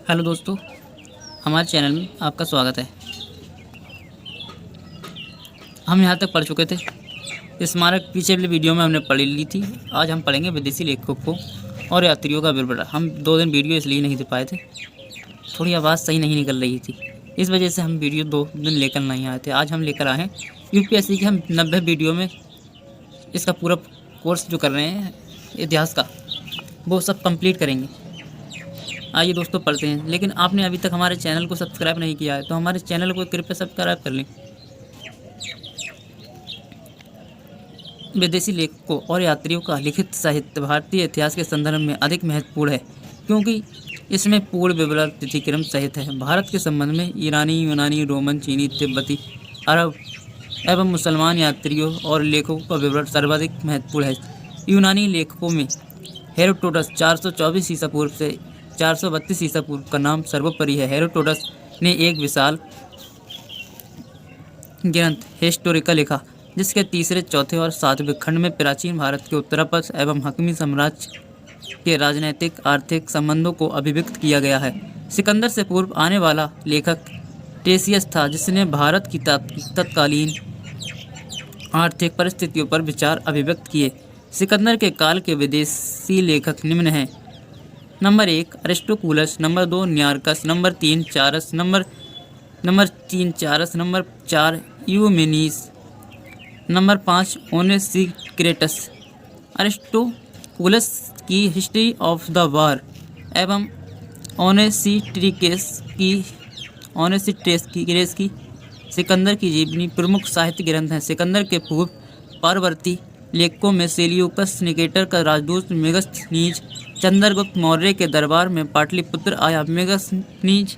Hello दोस्तों, हमारे channel में आपका स्वागत है। हम यहाँ तक पढ़ चुके थे स्मारक। पीछे वाली वीडियो में हमने पढ़ ली थी। आज हम पढ़ेंगे विदेशी लेखकों और यात्रियों का विवरण। हम 2 दिन वीडियो इसलिए नहीं दे पाए थे, थोड़ी आवाज़ सही नहीं निकल रही थी, इस वजह से हम वीडियो 2 दिन लेकर नहीं आए थे। आज हम लेकर आए हैं यूपीएससी के। हम 90 वीडियो में इसका पूरा कोर्स जो कर रहे हैं इतिहास का, वो सब कंप्लीट करेंगे। आइए दोस्तों पढ़ते हैं। लेकिन आपने अभी तक हमारे चैनल को सब्सक्राइब नहीं किया है तो हमारे चैनल को कृपया सब्सक्राइब कर लें। विदेशी लेखकों और यात्रियों का लिखित साहित्य भारतीय इतिहास के संदर्भ में अधिक महत्वपूर्ण है क्योंकि इसमें पूर्ण विवरण तिथिक्रम सहित है। भारत के संबंध में ईरानी, यूनानी, रोमन, चीनी, तिब्बती, अरब एवं मुसलमान यात्रियों और लेखकों का विवरण सर्वाधिक महत्वपूर्ण है। यूनानी लेखकों में हेरोडोटस 424 ईसा पूर्व से 432 ईसा पूर्व का नाम सर्वोपरि है। हेरोडोटस ने एक विशाल ग्रंथ हिस्टोरिका लिखा जिसके तीसरे, चौथे और 7वें खंड में प्राचीन भारत के उत्तरापथ एवं हकमी साम्राज्य के राजनैतिक आर्थिक संबंधों को अभिव्यक्त किया गया है। सिकंदर से पूर्व आने वाला लेखक टेसियस था जिसने भारत की तत्कालीन आर्थिक परिस्थितियों पर विचार अभिव्यक्त किए। सिकंदर के काल के विदेशी लेखक निम्न हैं। Number 1 Aristobulus, number 2 Nearchus, number 3 Chares, number 4 Eumenes, number 5 Onesicritus. Aristobulus की हिस्ट्री ऑफ द वॉर एवं ओनेसिट्रिकेस की सिकंदर की जीवनी प्रमुख साहित्य ग्रंथ हैं। सिकंदर के पूर्व पारवर्ती लेखकों में सेल्यूकस निकेटर का राजदूत मेगस्थनीज चंद्रगुप्त मौर्य के दरबार में पाटलिपुत्र आया। मेगस्थनीज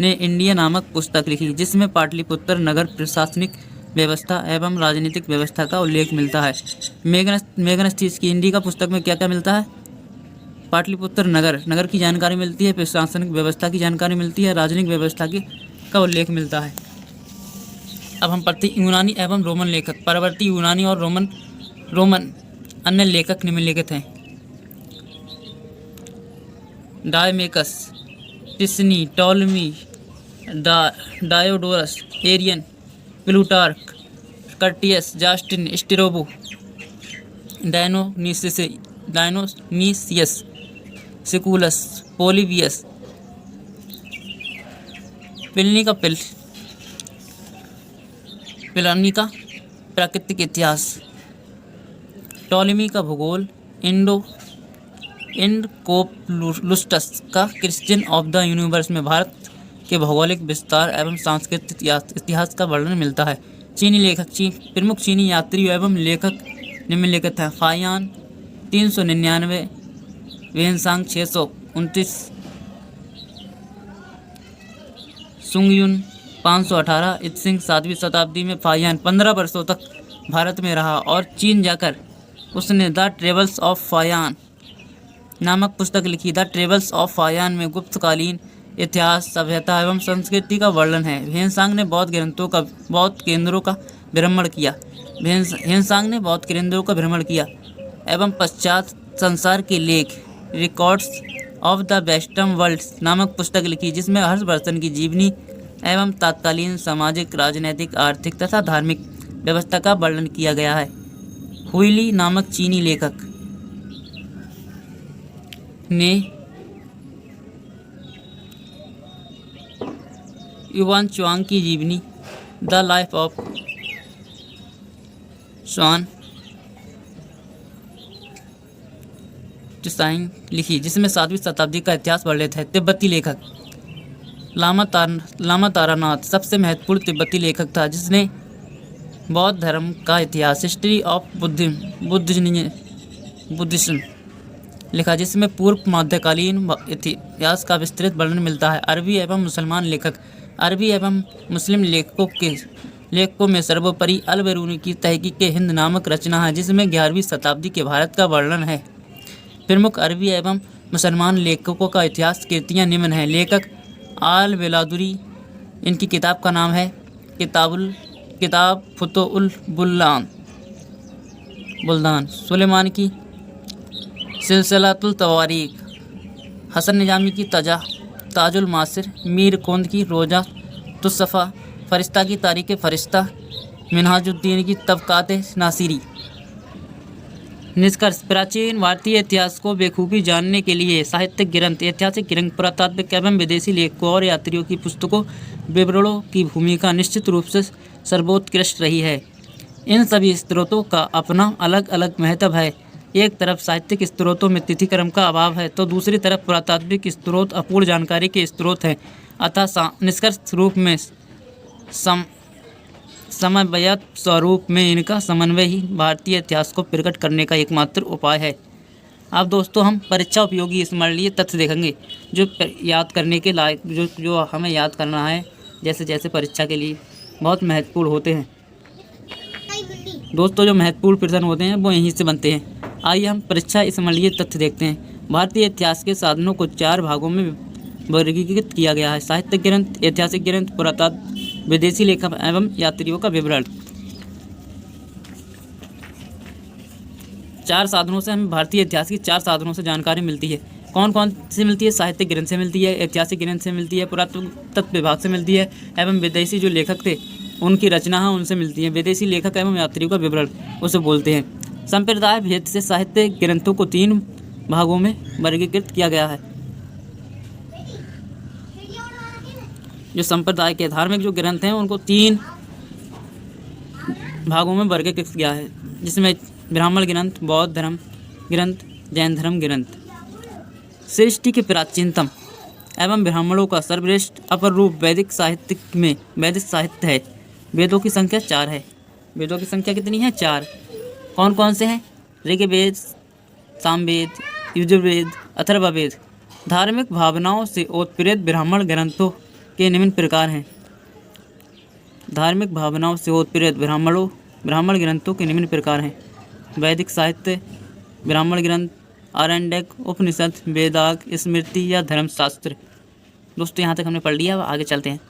ने इंडिया नामक पुस्तक लिखी जिसमें पाटलिपुत्र नगर प्रशासनिक व्यवस्था एवं राजनीतिक व्यवस्था का उल्लेख मिलता है। मेगस्थनीज की इंडिया का पुस्तक में क्या क्या मिलता है? पाटलिपुत्र नगर की जानकारी मिलती है, प्रशासनिक व्यवस्था की जानकारी मिलती है, राजनीतिक व्यवस्था का उल्लेख मिलता है। अब हम पढ़ते यूनानी एवं रोमन लेखक। परवर्ती यूनानी और रोमन अन्य लेखक निम्नलिखित हैं। डायमेकस, टिस्नी, Ptolemy, Diodorus, Arrian, Plutarch, Curtius, Justin, Strabo, Dionysius, Siculus, Polybius, Pliny का प्राकृतिक इतिहास, टॉलेमी का भूगोल, इंडकोप्लुस्टस का क्रिश्चियन ऑफ द यूनिवर्स में भारत के भौगोलिक विस्तार एवं सांस्कृतिक इतिहास का वर्णन मिलता है। चीनी लेखक। प्रमुख चीनी यात्री एवं लेखक निम्नलिखित हैं। फाहियान 399, वेनसांग 629, सुंगयुन 518। इत्सिंग 7वीं शताब्दी में फाहियान 15 वर्षों तक भारत में रहा और चीन जाकर उसने द ट्रेवल्स ऑफ फाहियान नामक पुस्तक लिखी। द ट्रेवल्स ऑफ फाहियान में गुप्तकालीन इतिहास, सभ्यता एवं संस्कृति का वर्णन है। वेनसांग ने बौद्ध केंद्रों का भ्रमण किया एवं पश्चात संसार के लेख records of the western world नामक पुस्तक लिखी जिसमें हर्षवर्धन की जीवनी एवं तत्कालीन सामाजिक, राजनीतिक, आर्थिक तथा धार्मिक व्यवस्था का वर्णन किया गया है। हुइली नामक चीनी लेखक ने युवान चुआंग की जीवनी द लाइफ ऑफ स्वान टिसाइंग लिखी जिसमें 7वीं शताब्दी का इतिहास वर्णित है। तिब्बती लेखक लामा तारानाथ सबसे महत्वपूर्ण तिब्बती लेखक था जिसने बौद्ध धर्म का इतिहास, हिस्ट्री ऑफ बुद्धिज्म लिखा जिसमें पूर्व मध्यकालीन इतिहास का विस्तृत वर्णन मिलता है। अरबी एवं मुसलमान लेखक। अरबी एवं मुस्लिम लेखकों में सर्वोपरि अल-बिरूनी की तहकीक हिंद नामक रचना है जिसमें 11वीं शताब्दी के भारत का वर्णन है। प्रमुख अरबी एवं मुसलमान लेखकों का इतिहास कृतियाँ निम्न हैं। लेखक आल-बेलादुरी, इनकी किताब का नाम है किताब फुतुहुल बुल्दान। सुलेमान की सिलसिलातुल तवारीख, हसन निजामी की ताजुल मासिर, मीर कोंद की रोजा तुस्सफ़ा, फरिश्ता की तारीख़ फरिश्ता, मिनहाजुद्दीन की तबक़ात नासिरी। निष्कर्ष: प्राचीन भारतीय इतिहास को बेखूबी जानने के लिए साहित्यिक ग्रंथ, ऐतिहासिक ग्रंथ, पुरातात्विक एवं विदेशी लेखकों और यात्रियों की पुस्तकों, विवरणों की भूमिका निश्चित रूप से सर्वोत्कृष्ट रही है। इन सभी स्रोतों का अपना अलग अलग महत्व है। एक तरफ साहित्यिक स्रोतों में तिथि क्रम का अभाव है, तो दूसरी तरफ पुरातात्विक स्रोत अपूर्ण जानकारी के स्रोत हैं। अतः निष्कर्ष रूप में समन्वयत स्वरूप में इनका समन्वय ही भारतीय इतिहास को प्रकट करने का एकमात्र उपाय है। अब दोस्तों हम परीक्षा उपयोगी स्मरणीय तथ्य देखेंगे जो याद करने के लायक, जो हमें याद करना है जैसे जैसे परीक्षा के लिए बहुत महत्वपूर्ण होते हैं। दोस्तों जो महत्वपूर्ण प्रश्न होते हैं वो यहीं से बनते हैं। आइए हम परीक्षा स्मरणीय तथ्य देखते हैं। भारतीय इतिहास के साधनों को 4 भागों में वर्गीकृत किया गया है: साहित्यिक ग्रंथ, ऐतिहासिक ग्रंथ, पुरातात्विक, विदेशी लेखक एवं यात्रियों का विवरण। 4 साधनों से हमें भारतीय इतिहास की 4 साधनों से जानकारी मिलती है। कौन कौन से मिलती है? साहित्यिक ग्रंथ से मिलती है, ऐतिहासिक ग्रंथ से मिलती है, पुरातत्व विभाग से मिलती है एवं विदेशी जो लेखक थे उनकी रचना है उनसे मिलती है। विदेशी लेखक एवं यात्रियों का विवरण उसे बोलते हैं। संप्रदाय भेद से साहित्य ग्रंथों को 3 भागों में वर्गीकृत किया गया है। जो संप्रदाय के धार्मिक जो ग्रंथ हैं उनको 3 भागों में वर्गीकृत किया है, जिसमें ब्राह्मण ग्रंथ, बौद्ध धर्म ग्रंथ, जैन धर्म ग्रंथ। सृष्टि के प्राचीनतम एवं ब्राह्मणों का सर्वश्रेष्ठ अपर रूप वैदिक साहित्य में वैदिक साहित्य है। वेदों की संख्या 4 है। वेदों की संख्या कितनी है? 4। कौन कौन से हैं? ऋग्वेद, सामवेद, यजुर्वेद, अथर्ववेद। धार्मिक भावनाओं से उत्प्रेरित ब्राह्मण ग्रंथों के निम्न प्रकार हैं। धार्मिक भावनाओं से उत्प्रेरित ब्राह्मण ग्रंथों के निम्न प्रकार हैं: वैदिक साहित्य, ब्राह्मण ग्रंथ, आरण्यक, उपनिषद, वेदाग, स्मृति या धर्मशास्त्र। दोस्तों यहाँ तक हमने पढ़ लिया, आगे चलते हैं।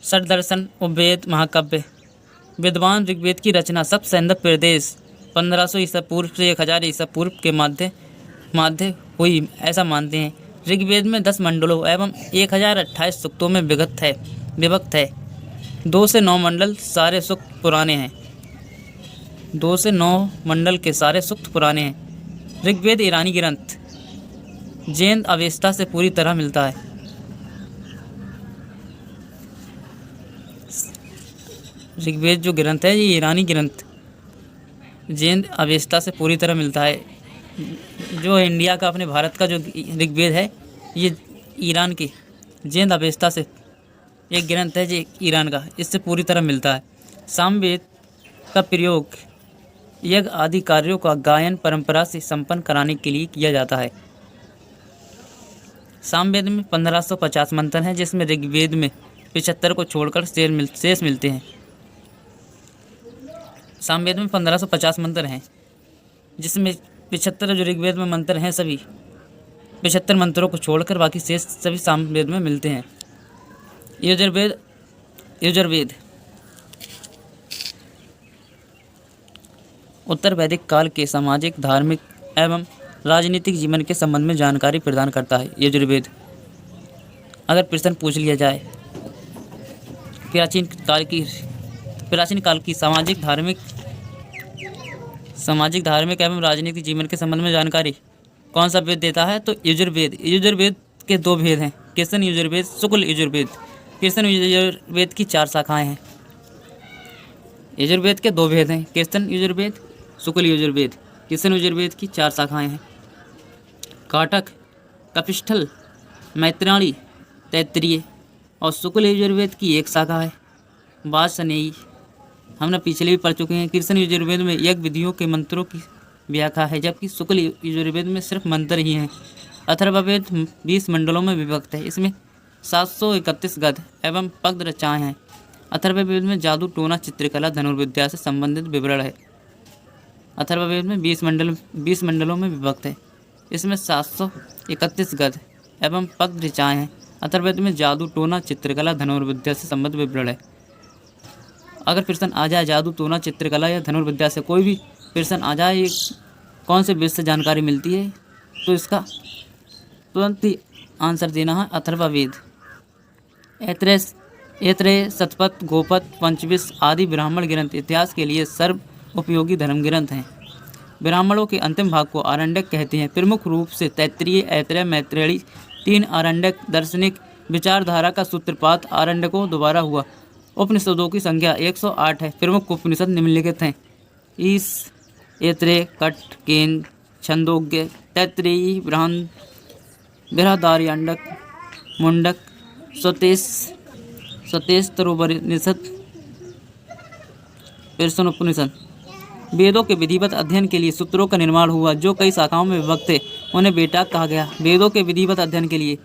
षड्दर्शन, उपवेद, महाकाव्य। विद्वान ऋग्वेद की रचना सब सैंधव प्रदेश 1500 ईसा पूर्व से 1000 ईसा पूर्व के मध्य हुई ऐसा मानते हैं। ऋग्वेद में 10 मंडलों एवं 1028 सूक्तों में विभक्त है। 2 से 9 मंडल सारे सूक्त पुराने हैं। 2 से 9 मंडल के सारे सूक्त पुराने हैं। ऋग्वेद ईरानी ग्रंथ जैन अवेस्ता से पूरी तरह मिलता है। ऋग्वेद जो ग्रंथ है ये ईरानी ग्रंथ जैन अवेस्ता से पूरी तरह मिलता है। जो इंडिया का, अपने भारत का जो ऋग्वेद है ये ईरान के जैन अवेस्ता से एक ग्रंथ है जो ईरान का, इससे पूरी तरह मिलता है। सामवेद का प्रयोग यज्ञ आदि कार्यों का गायन परंपरा से संपन्न कराने के लिए किया जाता है। सामवेद में 1550 मंत्र हैं, जिसमें ऋग्वेद में 75 को छोड़कर शेष मिलते हैं। सामवेद में 1550 मंत्र हैं, जिसमें 75 जो ऋग्वेद में मंत्र हैं सभी 75 मंत्रों को छोड़कर बाकी शेष सभी सामवेद में मिलते हैं। यजुर्वेद उत्तर वैदिक काल के सामाजिक, धार्मिक एवं राजनीतिक जीवन के संबंध में जानकारी प्रदान करता है। यजुर्वेद अगर प्रश्न पूछ लिया जाए प्राचीन काल की सामाजिक, धार्मिक एवं राजनीतिक जीवन के संबंध में जानकारी कौन सा वेद देता है? तो यजुर्वेद। यजुर्वेद के 2 भेद हैं: कृष्ण यजुर्वेद, शुक्ल यजुर्वेद। कृष्ण यजुर्वेद की 4 शाखाएं हैं। यजुर्वेद के 2 भेद हैं: कृष्ण यजुर्वेद, शुक्ल यजुर्वेद। कृष्ण यजुर्वेद की 4 शाखाएं हैं: काटक, कपिष्ठल, मैत्राणी, तैत्तिरीय। और शुक्ल यजुर्वेद की 1 शाखा है, वाजसनेयी। हमने पिछले भी पढ़ चुके हैं। कृष्ण यजुर्वेद में यज्ञ विधियों के मंत्रों की व्याख्या है, जबकि शुक्ल यजुर्वेद में सिर्फ मंत्र ही हैं। अथर्ववेद 20 मंडलों में विभक्त है। इसमें 731 गद्य एवं पद्य रचनाएं हैं। अथर्ववेद में जादू, टोना, चित्रकला, धनुर्विद्या से संबंधित विवरण है। अथर्ववेद में 20 मंडलों में विभक्त है। इसमें 731 गद्य एवं पद्य रचनाएं हैं। अथर्ववेद में जादू, टोना, चित्रकला, धनुर्विद्या से संबंधित विवरण है। अगर प्रश्न आ जाए जादू, टोना, चित्रकला या धनुर्विद्या से कोई भी प्रश्न आ जाए कौन से वेद से जानकारी मिलती है? तो इसका तुरंत ही आंसर देना है अथर्ववेद। ऐत्रेय, शतपथ, गोपथ, पंचविश आदि ब्राह्मण ग्रंथ इतिहास के लिए सर्व उपयोगी धर्म ग्रंथ हैं। ब्राह्मणों के अंतिम भाग को आरण्यक कहते हैं। प्रमुख रूप से तैत्तिरीय, ऐतरेय, मैत्रेयी तीन आरण्यक दार्शनिक विचारधारा का सूत्रपात आरण्यकों द्वारा हुआ। उपनिषदों की संख्या 108 है। प्रमुख उपनिषद निम्नलिखित हैं: ईश, ऐतरेय, कट, केन, छंदोग्य, तैत्तिरीय, बृहदारण्यक, मुंडक, श्वेतोपनिषद, प्रश्न उपनिषद। वेदों के विधिवत अध्ययन के लिए सूत्रों का निर्माण हुआ जो कई शाखाओं में विभक्त थे, उन्हें वेदांग कहा गया। वेदों के विधिवत अध्ययन के लिए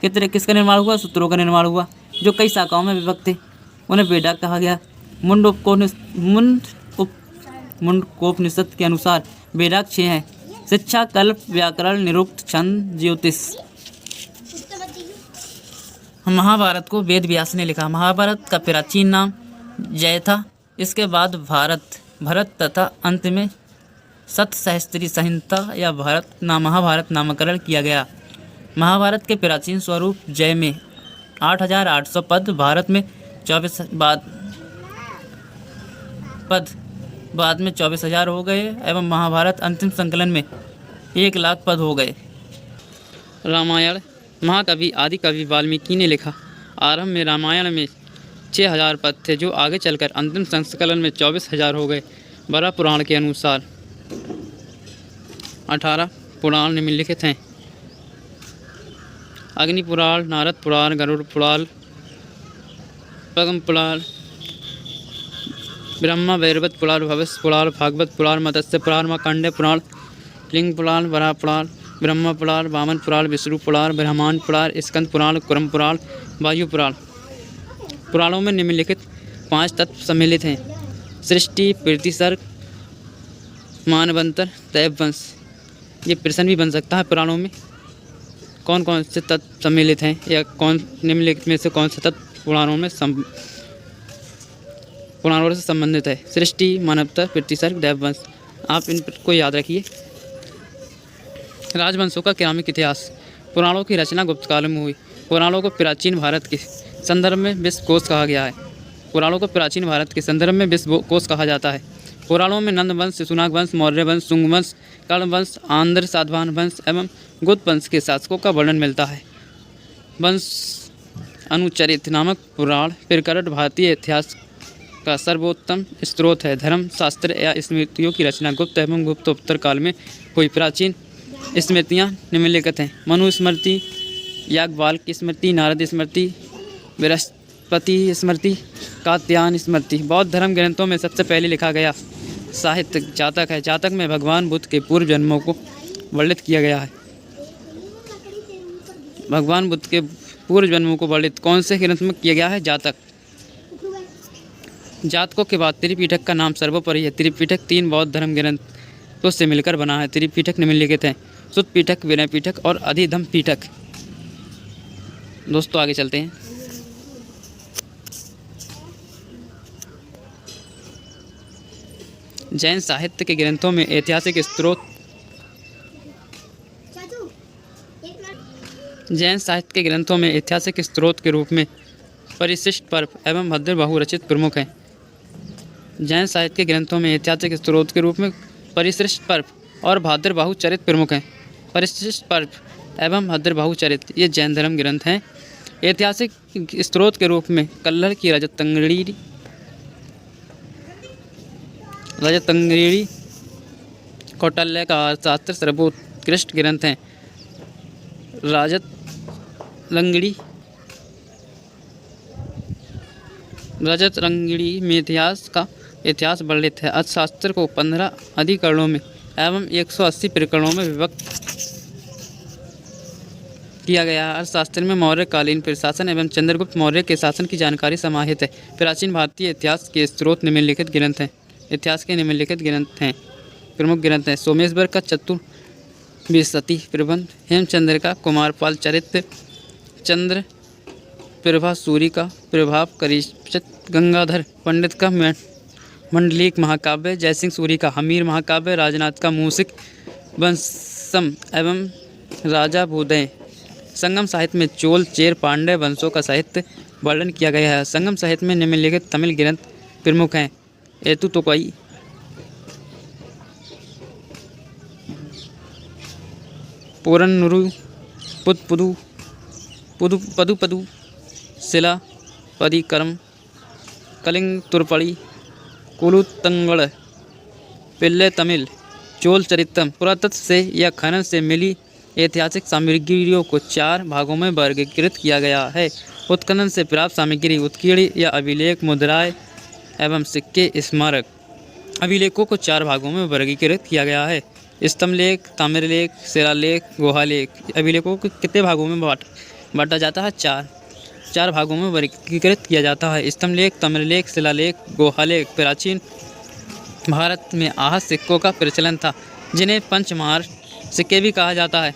किसका निर्माण हुआ? सूत्रों का निर्माण हुआ जो कई शाखाओं में विभक्त थे, उन्हें वेदांग कहा गया। मुंडकोपनिषद के अनुसार वेदांग 6 हैं: शिक्षा, कल्प, व्याकरण, निरुक्त, छंद, ज्योतिष। महाभारत को वेद व्यास ने लिखा। महाभारत का प्राचीन नाम जय था। इसके बाद भरत तथा अंत में सतसहस्त्री संहिता या महाभारत नामकरण किया गया। महाभारत के प्राचीन स्वरूप जय में 8,800 पद, भारत में 24 पद बाद में 24,000 हो गए एवं महाभारत अंतिम संकलन में 1,00,000 पद हो गए। रामायण महाकवि आदिकवि वाल्मीकि ने लिखा। आरंभ में रामायण में 6,000 पद थे जो आगे चलकर अंतिम संकलन में 24,000 हो गए। बड़ा पुराण के अनुसार 18 पुराण निम्नलिखित हैं: अग्नि पुराण, नारद पुराण, गरुड़ पुराण, पद्म पुराण, ब्रह्मा वैवर्त पुराण, भविष्य पुराण, भागवत पुराण, मत्स्य पुराण, मार्कंडेय पुराण, लिंग पुराण, वराह पुराण, ब्रह्म पुराण, वामन पुराण, विष्णु पुराण, ब्रह्मांड पुराण, स्कंद पुराण, कुरम पुराण, वायु पुराण। पुराणों में निम्नलिखित 5 तत्व सम्मिलित हैं: सृष्टि, प्रतिसर्ग, मानवंतर, दैववंश। ये प्रश्न भी बन सकता है पुराणों में कौन कौन से तत्व सम्मिलित हैं या निम्नलिखित में से कौन सा तत्व पुराणों से संबंधित है। सृष्टि, मानवतर, प्रतिसर्ग, दैववंश। आप इनको याद रखिए। राजवंशों का क्रमिक इतिहास। पुराणों की रचना गुप्त काल में हुई। पुराणों को प्राचीन भारत के संदर्भ में विश्वकोश कहा गया है। पुराणों को प्राचीन भारत के संदर्भ में विश्वकोश कहा जाता है। पुराणों में नंद वंश, सुनाग वंश, मौर्य वंश, शुंग वंश, कर्ण वंश, आंध्र सातवाहन वंश एवं गुप्त वंश के शासकों का वर्णन मिलता है। वंश अनुचरित नामक पुराण प्रकरण भारतीय इतिहास का सर्वोत्तम स्रोत है। धर्म शास्त्र या स्मृतियों की रचना गुप्त एवं गुप्तोत्तर काल में हुई। प्राचीन स्मृतियाँ निम्नलिखित हैं: मनु स्मृति, याज्ञवल्क्य स्मृति, नारद स्मृति, बृहस्पति स्मृति, कात्यायन स्मृति। बौद्ध धर्म ग्रंथों में सबसे पहले लिखा गया साहित्य जातक है। जातक में भगवान बुद्ध के पूर्व जन्मों को वर्णित किया गया है। भगवान बुद्ध के पूर्व जन्मों को वर्णित कौन से ग्रंथ में किया गया है? जातक। जातकों के बाद त्रिपिटक का नाम सर्वोपरि है। त्रिपिटक 3 बौद्ध धर्म ग्रंथों से मिलकर बना है। त्रिपिटक निम्नलिखित हैं: सुत्त पिटक, विनय पिटक और अधिधम्म पिटक। दोस्तों आगे चलते हैं। जैन साहित्य के ग्रंथों में ऐतिहासिक स्रोत के रूप में परिशिष्ट पर्व एवं भद्र बहु रचित प्रमुख हैं। जैन साहित्य के ग्रंथों में ऐतिहासिक स्रोत के रूप में परिशिष्ट पर्व और भाद्र बहु चरित प्रमुख हैं। परिशिष्ट पर्व एवं भद्र बहु चरित ये जैन धर्म ग्रंथ हैं। ऐतिहासिक स्रोत के रूप में कल्हड़ की रजतंगड़ी, कौटिल्य का अर्थशास्त्र सर्वोत्कृष्ट ग्रंथ हैं। रजतंगड़ी में इतिहास वर्णित है। अर्थशास्त्र को 15 अधिकरणों में एवं 180 प्रकरणों में विभक्त किया गया है। अर्थशास्त्र में मौर्यकालीन प्रशासन एवं चंद्रगुप्त मौर्य के शासन की जानकारी समाहित है। प्राचीन भारतीय इतिहास के स्रोत निम्नलिखित ग्रंथ हैं। इतिहास के निम्नलिखित ग्रंथ हैं प्रमुख ग्रंथ हैं: सोमेश्वर का चतुर्विंशति प्रबंध, हेमचंद्र का कुमारपाल चरित्र, चंद्र प्रभा सूरी का प्रभाव करीचत, गंगाधर पंडित का मंडलिक महाकाव्य, जयसिंह सूरी का हमीर महाकाव्य, राजनाथ का मूसिक वंशम एवं राजा भूदय। संगम साहित्य में चोल, चेर, पांड्य वंशों का साहित्य वर्णन किया गया है। संगम साहित्य में निम्नलिखित तमिल ग्रंथ प्रमुख हैं: एतुतोकई, पुरन्नुरु, पुदपुदु, पदुपदु, शिला परिकरम, कलिंग तुरपड़ी, कुलुत्तंगड़, पिल्ले तमिल, चोल चरितम। पुरातत्व से या खनन से मिली ऐतिहासिक सामग्रियों को 4 भागों में वर्गीकृत किया गया है। उत्खनन से प्राप्त सामग्री, उत्कीर्ण या अभिलेख, मुद्राएं एवं सिक्के, स्मारक। अभिलेखों को 4 भागों में वर्गीकृत किया गया है: स्तंभलेख, ताम्रलेख, शिलालेख, गुहालेख। अभिलेखों को कितने भागों में बांटा जाता है? 4 भागों में वर्गीकृत किया जाता है: स्तंभलेख, ताम्रलेख, शिलालेख, गुहालेख। प्राचीन भारत में आहत सिक्कों का प्रचलन था, जिन्हें पंचमार सिक्के भी कहा जाता है।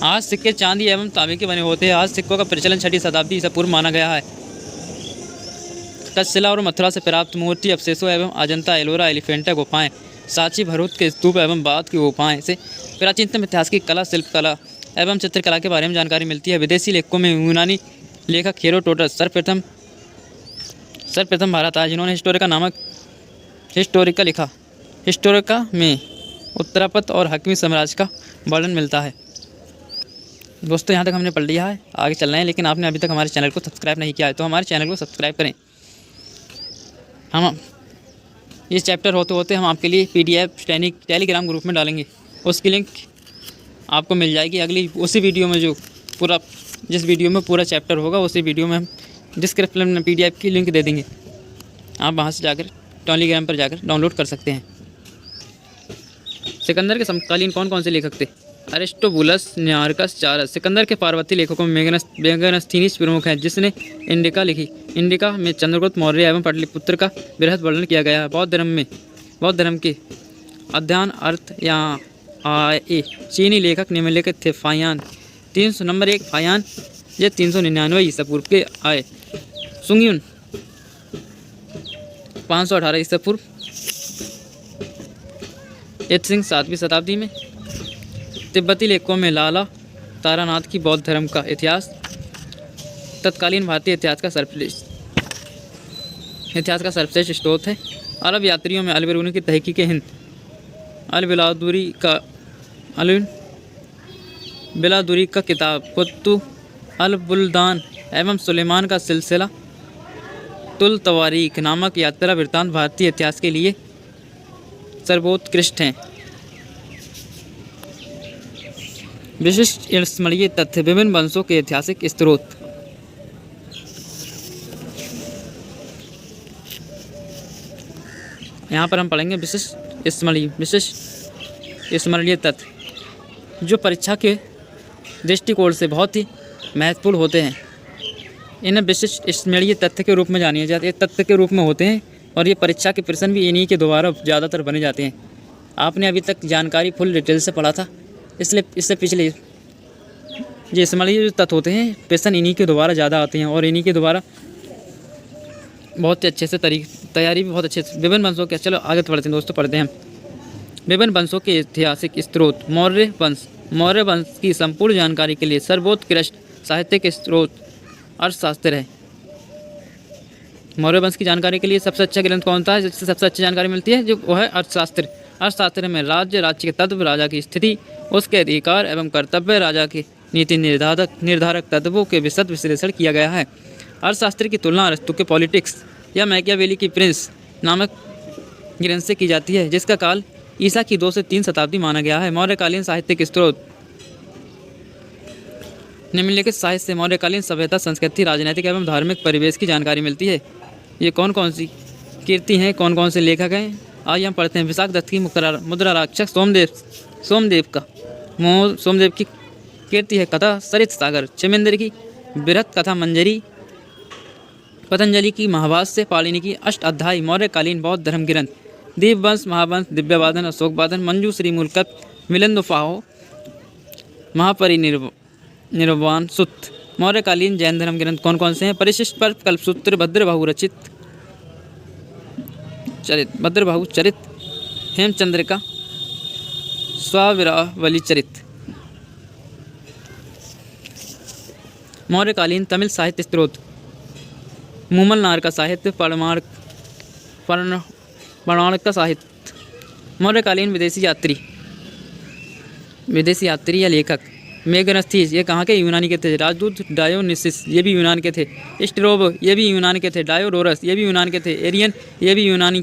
आज सिक्के चांदी एवं तांबे के बने होते हैं। आज सिक्कों का प्रचलन 6वीं शताब्दी ईसा पूर्व माना गया है। तक्षशिला और मथुरा से प्राप्त मूर्ति अवशेषों एवं अजंता, एलोरा, एलिफेंटा गुफाएं, सांची, भरूच के स्तूप एवं बाथ की गुफाएं से प्राचीनतम इतिहास की कला, शिल्पकला एवं चित्रकला के बारे में जानकारी मिलती है। विदेशी लेखकों में यूनानी लेखक हेरोडोटस सर्वप्रथम भारत आए, जिन्होंने हिस्टोरिका लिखा। हिस्टोरिका में उत्तरापद और हकमी साम्राज्य का वर्णन मिलता है। दोस्तों, यहाँ तक हमने पढ़ लिया है, आगे चल रहे हैं। लेकिन आपने अभी तक हमारे चैनल को सब्सक्राइब नहीं किया है तो हमारे चैनल को सब्सक्राइब करें। हम ये चैप्टर होते होते हम आपके लिए PDF टेलीग्राम ग्रुप में डालेंगे। उसकी लिंक आपको मिल जाएगी अगली उसी वीडियो में, जिस वीडियो में पूरा चैप्टर होगा उसी वीडियो में हम डिस्क्रिप्शन में PDF की लिंक दे देंगे। आप वहाँ से जाकर टेलीग्राम पर जाकर डाउनलोड कर सकते हैं। सिकंदर के समकालीन कौन कौन से लेखक थे? अरिस्टोबुलस, निआर्कस, चारस। सिकंदर के पार्वती लेखकों में मेगास्थनीज प्रमुख हैं, जिसने इंडिका लिखी। इंडिका में चंद्रगुप्त मौर्य एवं पाटलिपुत्र का बृहद वर्णन किया गया है। बौद्ध धर्म के अध्ययन अर्थ या चीनी लेखक निम्नलिखित थे: फायान 300 नंबर 1 फायान, ये 399 ईसा पूर्व के आए। सुंगयुन 518 ईसा पूर्व। सिंह 7वीं शताब्दी में। तिब्बती लेखकों में लाला तारानाथ की बौद्ध धर्म का इतिहास तत्कालीन भारतीय इतिहास का सर्वश्रेष्ठ स्रोत है। अरब यात्रियों में अल-बिरूनी की तहकीक हिंद, बिलादुरी का किताब कुत्तु अल-बुल्दान एवं सुलेमान का सिलसिला तुल तवारीख नामक यात्रा वृत्तांत भारतीय इतिहास के लिए सर्वोत्कृष्ट हैं। विशिष्ट स्मरणीय तथ्य, विभिन्न वंशों के ऐतिहासिक स्रोत। यहाँ पर हम पढ़ेंगे विशिष्ट स्मरणीय तथ्य, जो परीक्षा के दृष्टिकोण से बहुत ही महत्वपूर्ण होते हैं। इन्हें विशिष्ट स्मरणीय तथ्य के रूप में जाने जाते हैं, तथ्य के रूप में होते हैं, और ये परीक्षा के प्रश्न भी इन्हीं के द्वारा ज़्यादातर बने जाते हैं। आपने अभी तक जानकारी फुल डिटेल से पढ़ा था, इसलिए इससे पिछले ये स्मरणीय जो तथ्य होते हैं प्रश्न इन्हीं के द्वारा ज़्यादा आते हैं, और इन्हीं के द्वारा बहुत ही अच्छे से तैयारी भी बहुत अच्छे से। विभिन्न वंशों के, चलो आगे पढ़ते हैं दोस्तों, पढ़ते हैं हम विभिन्न वंशों के ऐतिहासिक स्रोत। मौर्य वंश की संपूर्ण जानकारी के लिए सर्वोत्कृष्ट साहित्यिक स्रोत अर्थशास्त्र है। मौर्य वंश की जानकारी के लिए सबसे अच्छा ग्रंथ कौन सा है जिससे सबसे अच्छी जानकारी मिलती है? जो वो है अर्थशास्त्र। अर्थशास्त्र में राज्य के तत्व, राजा की स्थिति, उसके अधिकार एवं कर्तव्य, राजा के नीति निर्धारक तत्वों के विशद विश्लेषण किया गया है। अर्थशास्त्र की तुलना अरस्तु के पॉलिटिक्स या मैकियावेली की प्रिंस नामक ग्रंथ से की जाती है, जिसका काल ईसा की 2 से 3 शताब्दी माना गया है। मौर्यकालीन साहित्यिक स्रोत। निम्नलिखित साहित्य से मौर्यकालीन सभ्यता, संस्कृति, राजनीतिक एवं धार्मिक परिवेश की जानकारी मिलती है। ये कौन कौन सी कीर्ति हैं, कौन कौन से लेखक हैं, आइए हम पढ़ते हैं। विशाख दत्त की मुद्रा राक्षस, सोमदेव की कीर्ति है कथा सरित सागर, चमेंद्र की बृहत कथा मंजरी, पतंजलि की महाभाष्य, पाणिनि की अष्ट अध्याय। मौर्यकालीन बौद्ध धर्म ग्रंथ दीपवंश, महावंश, दिव्यवादन, अशोकवादन, मंजूश्री, मूलकत, मिलिंदोफाहो, महापरिनिर्वाण सूत्र। मौर्यकालीन जैन धर्म ग्रंथ कौन कौन से हैं? परिशिष्ट पर्व, कल्पसूत्र, भद्रबाहु चरित, हेमचंद्रिका, स्वावरावली चरित। मौर्यकालीन तमिल साहित्य स्रोत मूमल नार का साहित्य, पौराणिक का साहित्य। मौर्यकालीन विदेशी यात्री या लेखक मेगनस्थीस, ये कहाँ के? यूनानी के थे। राजदूत डायोनिसिस, ये भी यूनान के थे। स्ट्रोब, ये भी यूनान के थे। डायोडोरस, ये भी यूनान के थे। एरियन, ये भी यूनानी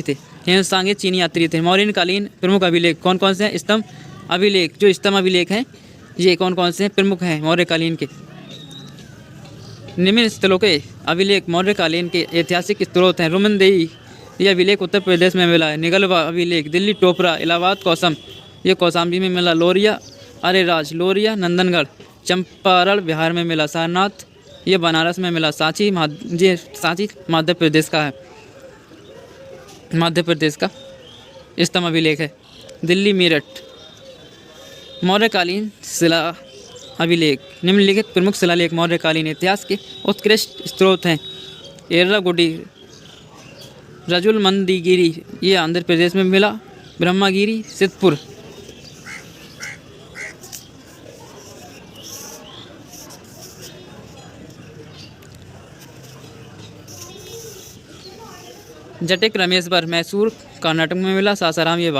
थे। हेमसांग, ये चीनी यात्री थे। मौर्यकालीन प्रमुख अभिलेख कौन कौन से हैं? स्तंभ अभिलेख, जो स्तंभ अभिलेख हैं ये कौन कौन से हैं? प्रमुख हैं मौर्यकालीन के। निम्न स्थलों के अभिलेख मौर्यकालीन के ऐतिहासिक स्रोत हैं। रुमनदेही, ये अभिलेख उत्तर प्रदेश में मिला है। निगलवा अभिलेख दिल्ली, टोपरा, इलाहाबाद, कौसम, ये कौशाम्बी में मिला। लोरिया, अरेराज, लोरिया नंदनगढ़, चंपारण बिहार में मिला। सारनाथ, ये बनारस में मिला। सांची मध्य प्रदेश का है। मध्य प्रदेश का स्तंभ अभिलेख है। दिल्ली, मेरठ। मौर्यकालीन शिला अभिलेख निम्नलिखित प्रमुख शिलालेख मौर्यकालीन इतिहास के उत्कृष्ट स्रोत हैं। एर्रागुडी, रजुलमंदीगिरी, ये आंध्र प्रदेश में मिला। ब्रह्मगिरी, सिद्धपुर। जटिक रमेश्वर, मैसूर, कर्नाटक में मिला। सासाराम, ये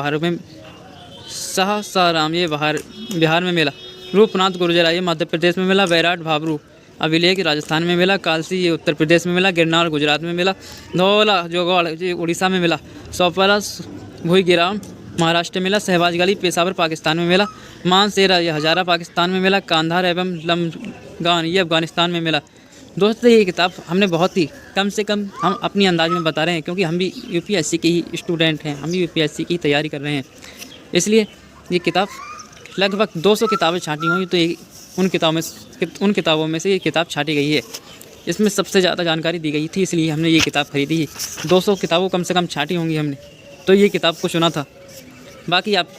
बिहार में मिला। रूपनाथ गुर्जरा, ये मध्य प्रदेश में मिला। बैराट भाबरू अभिलेख राजस्थान में मिला। कालसी, ये उत्तर प्रदेश में मिला। गिरनार गुजरात में मिला। धौला जोगौड़, ये उड़ीसा में मिला। सोपारा भूईगिराम महाराष्ट्र में मिला। शहबाजगली पेशावर पाकिस्तान में मिला। मानसेरा, ये हजारा पाकिस्तान में मिला। कांधार एवं लमगान, ये अफगानिस्तान में मिला। दोस्तों, ये किताब हमने बहुत ही कम से कम हम अपनी अंदाज में बता रहे हैं, क्योंकि हम भी यूपीएससी के ही स्टूडेंट हैं, हम भी यूपीएससी की तैयारी कर रहे हैं। इसलिए ये किताब लगभग 200 किताबें छाँटी हुई, तो ये उन किताबों में से ये किताब छाँटी गई है। इसमें सबसे ज़्यादा जानकारी दी गई थी, इसलिए हमने ये किताब खरीदी। 200 किताबों कम से कम छाँटी होंगी हमने, तो ये किताब को चुना था। बाकी आप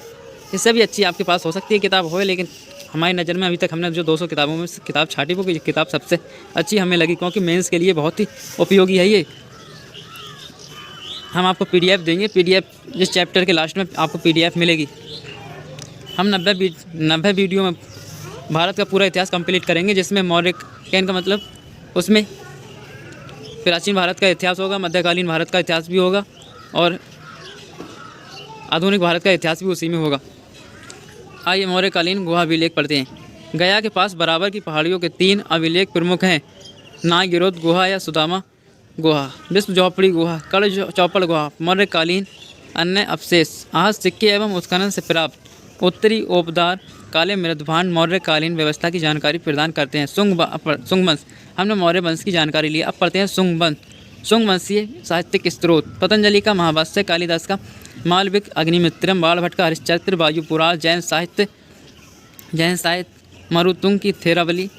इससे भी अच्छी आपके पास हो सकती है किताब हो, लेकिन हमारी नज़र में अभी तक हमने जो 200 किताबों में से किताब छाँटी, वो किताब सबसे अच्छी हमें लगी, क्योंकि मेंस के लिए बहुत ही उपयोगी है ये। हम आपको पीडीएफ देंगे। पीडीएफ इस चैप्टर के लास्ट में आपको पीडीएफ मिलेगी। हम 90 वीडियो में भारत का पूरा इतिहास कंप्लीट करेंगे, जिसमें मौर्य कहने का मतलब उसमें प्राचीन भारत का इतिहास होगा, मध्यकालीन भारत का इतिहास भी होगा और आधुनिक भारत का इतिहास भी उसी में होगा। आइए मौर्यकालीन गुहा अभिलेख पढ़ते हैं। गया के पास बराबर की पहाड़ियों के 3 अभिलेख प्रमुख हैं। नागिरोध गुहा या सुदामा गुहा, विश्व झोपड़ी गुहा, कड़ चौपड़ गुहा। मौर्यकालीन अन्य अवशेष आज सिक्के एवं उत्खनन से प्राप्त उत्तरी ओपदार काले मृदभांड मौर्यकालीन व्यवस्था की जानकारी प्रदान करते हैं। शुंग वंश, हमने मौर्य वंश की जानकारी ली। अब पढ़ते हैं शुंग वंशीय साहित्यिक स्रोत। पतंजलि का महाभाष्य, कालिदास का मालविक अग्निमित्रम, बाणभट्ट का हरिश्चरित्र, वायुपुराण। जैन साहित्य मरुतुंग की थेरावली।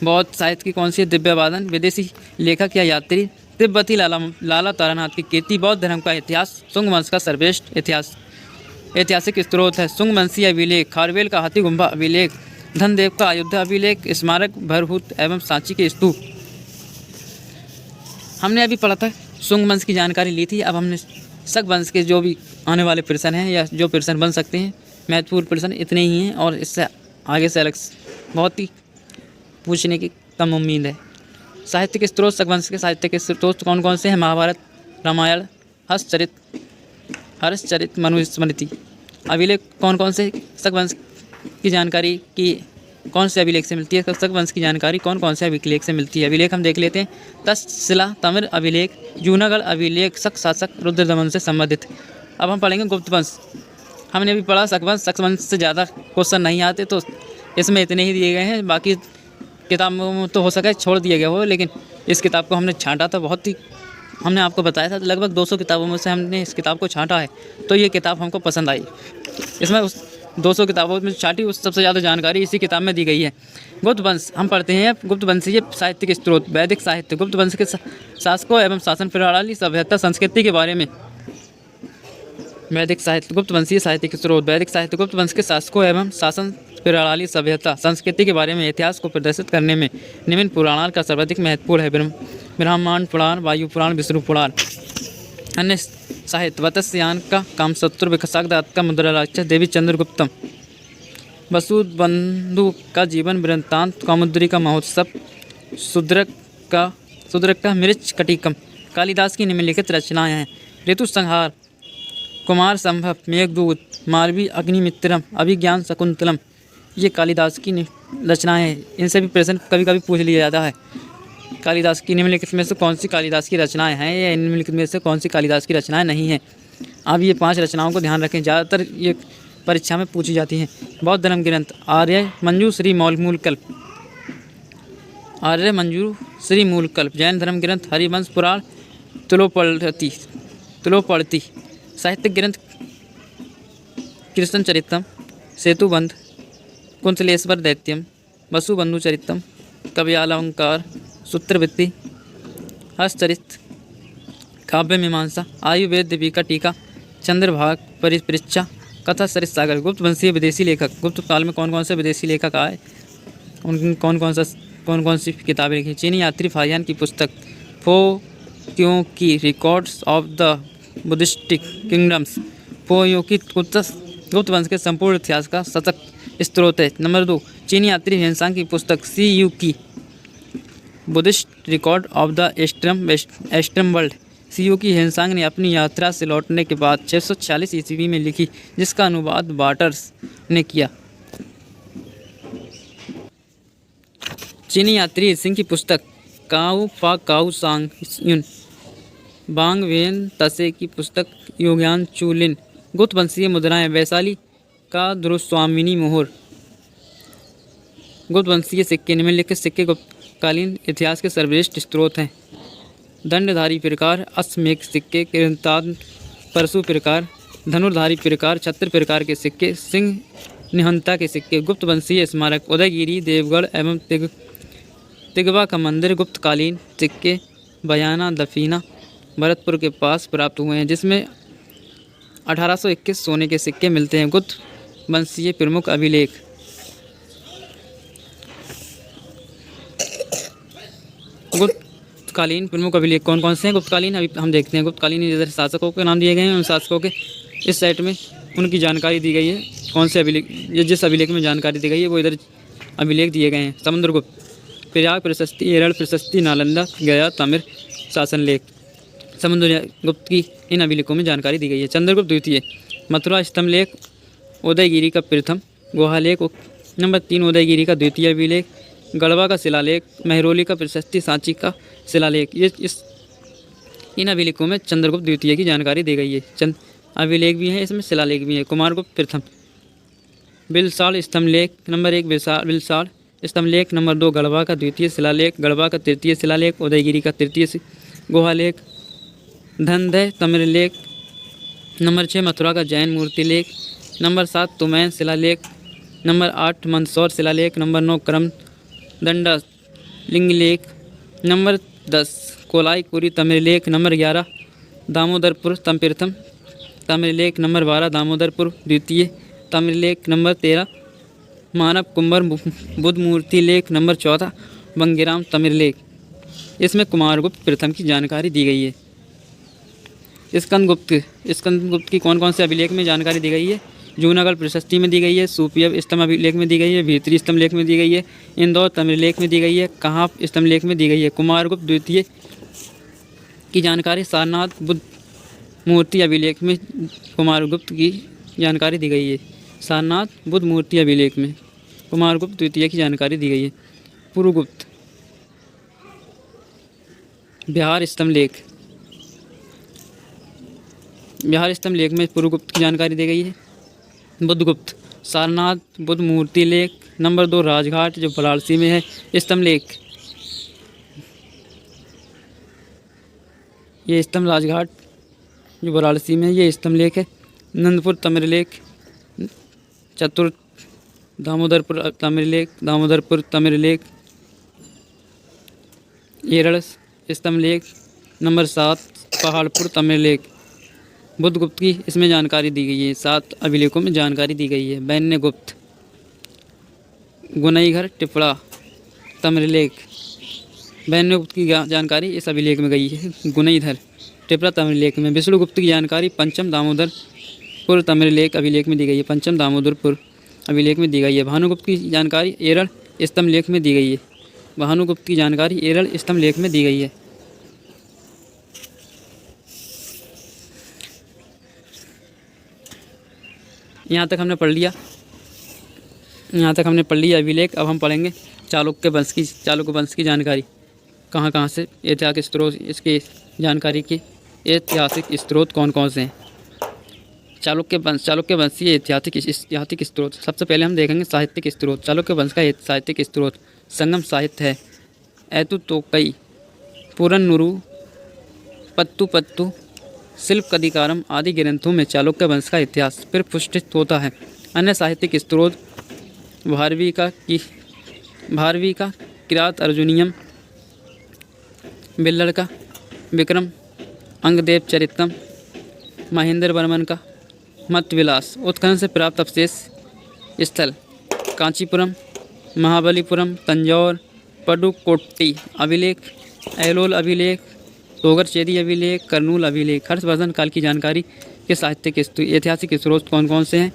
बौद्ध साहित्य की कौन सी? दिव्यवादन। विदेशी लेखक या यात्री? तिब्बती लाला तारानाथ की कीर्ति। बौद्ध धर्म का इतिहास, शुंग वंश का सर्वश्रेष्ठ ऐतिहासिक स्रोत है। शुंग वंशीय अभिलेख, खारवेल का हाथी गुम्बा अभिलेख, धनदेव का अयोध्या अभिलेख, स्मारक भरभूत एवं सांची के स्तूप। हमने अभी पढ़ा था, शुंग वंश की जानकारी ली थी। अब हमने शक वंश के जो भी आने वाले प्रश्न हैं या जो प्रश्न बन सकते हैं, महत्वपूर्ण प्रश्न इतने ही हैं और इससे आगे से अलग बहुत ही पूछने की कम उम्मीद है। साहित्य के स्रोत, शक वंश के साहित्य के स्रोत कौन कौन से हैं? महाभारत, रामायण, हर्षचरित, मनुस्मृति। अभिलेख कौन कौन से शक वंश की जानकारी की कौन से अभिलेख से मिलती है? शक वंश की जानकारी कौन कौन से अभिलेख से मिलती है? अभिलेख हम देख लेते हैं। तक्षशिला तमिल अभिलेख, जूनागढ़ अभिलेख शक शासक रुद्रदमन से संबंधित। अब हम पढ़ेंगे गुप्त वंश। हमने अभी पढ़ा शक वंश से ज़्यादा क्वेश्चन नहीं आते, तो इसमें इतने ही दिए गए हैं। बाकी किताब में तो हो सके छोड़ दिया गया हो, लेकिन इस किताब को हमने छांटा था। बहुत ही हमने आपको बताया था लगभग 200 किताबों में से हमने इस किताब को छांटा है, तो ये किताब हमको पसंद आई। इसमें उस 200 किताबों में छांटी उस सबसे ज़्यादा जानकारी इसी किताब में दी गई है। गुप्त वंश हम पढ़ते हैं। गुप्त वंशीय साहित्य के स्रोत, वैदिक साहित्य, गुप्त वंश के शासकों एवं शासन प्रणाली, सभ्यता, संस्कृति के बारे में। वैदिक साहित्य, गुप्त वंशीय साहित्य के स्रोत, वैदिक साहित्य, गुप्त वंश के शासकों एवं शासन प्रणाली, सभ्यता, संस्कृति के बारे में। इतिहास को प्रदर्शित करने में निम्न पुराण का सर्वाधिक महत्वपूर्ण है। ब्रह्मांड पुराण, वायु पुराण, विष्णु पुराण। अन्य साहित्य वत्स्यायन का कामसूत्र विकसाकदात का मुद्रा राक्षस देवी चंद्रगुप्तम वसुबंधु का जीवन वृत्तांत कौमुदी का महोत्सव शूद्रक का मृच कटिकम। कालिदास की निम्नलिखित रचनाएं हैं। ऋतु संहार, कुमार संभव, मेघदूत, मालवी अग्निमित्रम, अभिज्ञान शकुंतलम। ये कालिदास की रचनाएं हैं। इनसे भी प्रश्न कभी कभी पूछ लिया जाता है। कालिदास की निम्नलिखित में से कौन सी कालिदास की रचनाएं हैं या निम्नलिखित में से कौन सी कालिदास की रचनाएं नहीं हैं। आप ये 5 रचनाओं को ध्यान रखें, ज़्यादातर ये परीक्षा में पूछी जाती हैं। बौद्ध धर्म ग्रंथ आर्य मंजू श्री मूलकल्प, आर्य मंजू श्री मूलकल्प। जैन धर्म ग्रंथ हरिवंश पुराण, तुलोपढ़ती। साहित्यिक ग्रंथ कृष्ण चरितम, सेतुबंध, कुंतलेश्वर दैत्यम, वसुबंधु चरितम, कव्यालंकार, सूत्रवृत्ति, हस्तचरित, काव्य मीमांसा, आयुर्वेद दीपिका टीका, चंद्रभाग परिपृच्छा, कथा सरित सागर। गुप्त वंशीय विदेशी लेखक। गुप्त काल में कौन कौन से विदेशी लेखक आए, उनकी कौन कौन सी किताबें लिखी। चीनी यात्री फाहियान की पुस्तक फो क्यों की रिकॉर्ड्स ऑफ द बुद्धिस्टिक किंगडम्स। फो यो की गुप्त वंश के संपूर्ण इतिहास का सशक्त स्रोत है। नंबर 2, चीनी यात्री ह्वेनसांग की पुस्तक सी यू की Buddhist record of the eastern world. सीयू की ह्वेनसांग ने अपनी यात्रा से लौटने के बाद 646 ईस्वी में लिखी, जिसका अनुवाद वाटर्स ने किया। चीनी यात्री सिंह की पुस्तक काउ फा काउ सांग युन। बांग वेन तसे की पुस्तक योग्यान चूलिन। गुप्त वंशीय मुद्राएं वैशाली का द्रुस्वामिनी मोहर। गुप्त वंशीय सिक्के निम्नलिखित सिक्के गुप्तकालीन इतिहास के सर्वश्रेष्ठ स्रोत हैं। दंडधारी प्रकार, अश्वमेघ सिक्के, किरतान परशु प्रकार, धनुर्धारी प्रकार, छत्र प्रकार के सिक्के, सिंह निहंता के सिक्के। गुप्त वंशीय स्मारक उदयगिरी, देवगढ़ एवं तिगवा का मंदिर। गुप्तकालीन सिक्के बयाना दफीना भरतपुर के पास प्राप्त हुए हैं, जिसमें 1821 सोने के सिक्के मिलते हैं। गुप्त वंशीय प्रमुख अभिलेख। गुप्तकालीन प्रमुख अभिलेख कौन कौन से हैं गुप्तकालीन, अभी हम देखते हैं। गुप्तकालीन इधर शासकों के नाम दिए गए हैं, उन शासकों के इस सेट में उनकी जानकारी दी गई है। कौन से अभिलेख, जिस अभिलेख में जानकारी दी गई है वो इधर अभिलेख दिए गए हैं। समुद्रगुप्त, प्रयाग प्रशस्ति, एरल प्रशस्ति, नालंदा, गया, तमिल शासन लेख। समुद्रगुप्त की इन अभिलेखों में जानकारी दी गई है। चंद्रगुप्त द्वितीय, मथुरा स्तंभ लेख, उदयगिरी का प्रथम गुहालेख। नंबर 3, उदयगिरी का द्वितीय अभिलेख, गढ़वा का शिलालेख, मेहरौली का प्रशस्ति, सांची का शिलालेख। ये इन अभिलेखों में चंद्रगुप्त द्वितीय की जानकारी दी गई है। अभिलेख भी है, इसमें शिलालेख भी है। कुमारगुप्त प्रथम, बिलसाल स्तंभ लेख। नंबर 1 बिलसाल स्तंभ लेख। नंबर 2 गढ़वा का द्वितीय शिलालेख, गढ़वा का तृतीय शिलालेख, उदयगिरी का तृतीय गुहालेख, धनदय तमिल लेख। नंबर 6 मथुरा का जैन मूर्ति लेख। नंबर 7 तुमैन शिलालेख। नंबर 8 मंदसौर शिलालेख। नंबर 9 करम दंडा लिंग लेख। नंबर 10 कोलाईपुरी तमिल लेख। नंबर 11 दामोदरपुर प्रथम तमिल लेख। नंबर 12 दामोदरपुर द्वितीय तमिल लेख। नंबर 13 मानव कुंभर बुद्ध मूर्ति लेख। नंबर 14 बंगीराम तमिल लेख। इसमें कुमारगुप्त प्रथम की जानकारी दी गई है। स्कंदगुप्त की कौन कौन से अभिलेख में जानकारी दी गई है? जूनागढ़ प्रशस्ति में दी गई है, सूफिया स्तंभ अभिलेख में दी गई है, भीतरी स्तंभ लेख में दी गई है, इंदौर तमिल लेख में दी गई है, कहाप स्तंभ लेख में दी गई है। कुमारगुप्त द्वितीय की जानकारी सारनाथ बुद्ध मूर्ति अभिलेख में कुमारगुप्त की जानकारी दी गई है। सारनाथ बुद्ध मूर्ति अभिलेख में कुमारगुप्त द्वितीय की जानकारी दी गई है। पुरुगुप्त बिहार स्तंभ लेख, बिहार स्तंभ लेख में पुरुगुप्त की जानकारी दी गई है। बुद्धगुप्त सारनाथ बुद्ध मूर्ति लेख। नंबर 2 राजघाट जो वाराणसी में है स्तंभ लेख। ये स्तंभ राजघाट जो वाराणसी में ये स्तंभ लेख है। नंदपुर तमिल लेख, चतुर दामोदरपुर तमिल लेख, दामोदरपुर तमिल लेख, एरड़ स्तंभ लेख। नंबर 7 पहाड़पुर तमिल लेख। बुद्धगुप्त की इसमें जानकारी दी गई है। 7 अभिलेखों में जानकारी दी गई है। वैन्यगुप्त गुनईघर टिपड़ा तमिल लेख। वैन्यगुप्त की जानकारी इस अभिलेख में गई है। गुनईधर त्रिपुरा तमिललेख में। विष्णुगुप्त की जानकारी पंचम दामोदरपुर तमिललेख अभिलेख में दी गई है। पंचम दामोदरपुर अभिलेख में दी गई है। भानुगुप्त की जानकारी एरल स्तंभ लेख में दी गई है। भानुगुप्त की जानकारी एरल स्तंभ लेख में दी गई है। यहाँ तक हमने पढ़ लिया, अभिलेख। अब हम पढ़ेंगे चालुक्य वंश की जानकारी। कहाँ कहाँ से ऐतिहासिक स्रोत, इसके जानकारी के ऐतिहासिक स्रोत कौन कौन से हैं। चालुक्य वंश की ऐतिहासिक स्रोत। सबसे पहले हम देखेंगे साहित्यिक स्रोत। चालुक्य वंश का साहित्यिक स्रोत संगम साहित्य है। एतुतोकई, पुरन्नुरु, पत्तु, शिल्पकदिकारम आदि ग्रंथों में चालुक्य वंश का इतिहास फिर पुष्टित होता है। अन्य साहित्यिक स्रोत भारवी का किरात अर्जुनियम, बिल्लड़ का विक्रम अंगदेव चरितम, महेंद्र वर्मन का मत विलास। उत्खनन से प्राप्त अवशेष स्थल कांचीपुरम, महाबलीपुरम, तंजौर, पडुकोट्टी अभिलेख, ऐलोल अभिलेख, तोगरचेरी अभिलेख, कर्नूल अभिलेख। हर्षवर्धन काल की जानकारी के साहित्यिक ऐतिहासिक स्रोत कौन कौन से हैं।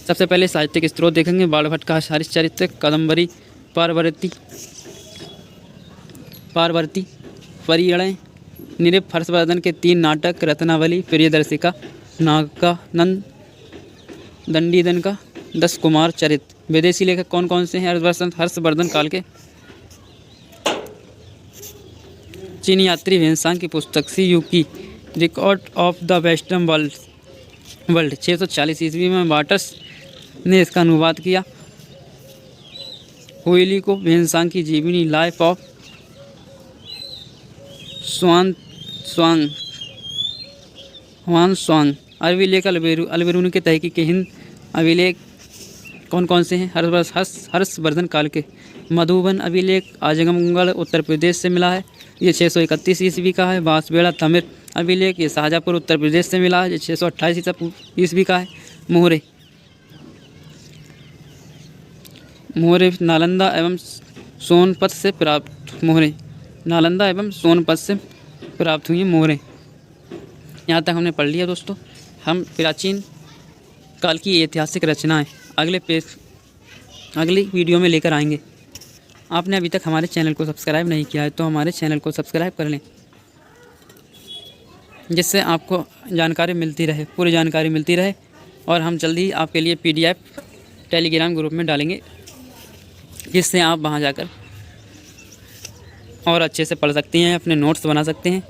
सबसे पहले साहित्यिक स्रोत देखेंगे बाणभट्ट का हरिश्चरित्र, कादम्बरी, पारवर्ती, परियणय, निरिप। हर्षवर्धन के 3 नाटक रत्नावली, प्रियदर्शिका, नागानंद, दंडीधन का 10 कुमार चरित्र। विदेशी लेखक कौन कौन से हैं हर्षवर्धन काल के। चीनी यात्री वेन्सांग की पुस्तक सी यू की record of the western world 640 ईस्वी में वाटर्स ने इसका अनुवाद किया। हुइली को वेन्सांग की जीवनी लाइफ ऑफ हुआनसांग। अरबी लेख अलबेरूनी के तहकीक हिंद अभिलेख कौन कौन से हैं। हर्षवर्धन काल के मधुबन अभिलेख आजमगढ़ उत्तर प्रदेश से मिला है, ये 631 ईस्वी का है। बांसबेड़ा तमिल अभिलेख ये शाहजहाँपुर उत्तर प्रदेश से मिला है, ये 628 ईस्वी का है। मोहरे नालंदा एवं सोनपत से प्राप्त हुई मोहरें। यहाँ तक हमने पढ़ लिया दोस्तों। हम प्राचीन काल की ऐतिहासिक रचनाएं अगली वीडियो में लेकर आएंगे। आपने अभी तक हमारे चैनल को सब्सक्राइब नहीं किया है तो हमारे चैनल को सब्सक्राइब कर लें, जिससे आपको जानकारी मिलती रहे, पूरी जानकारी मिलती रहे। और हम जल्दी ही आपके लिए PDF टेलीग्राम ग्रुप में डालेंगे, जिससे आप वहां जाकर और अच्छे से पढ़ सकती हैं, अपने नोट्स बना सकते हैं।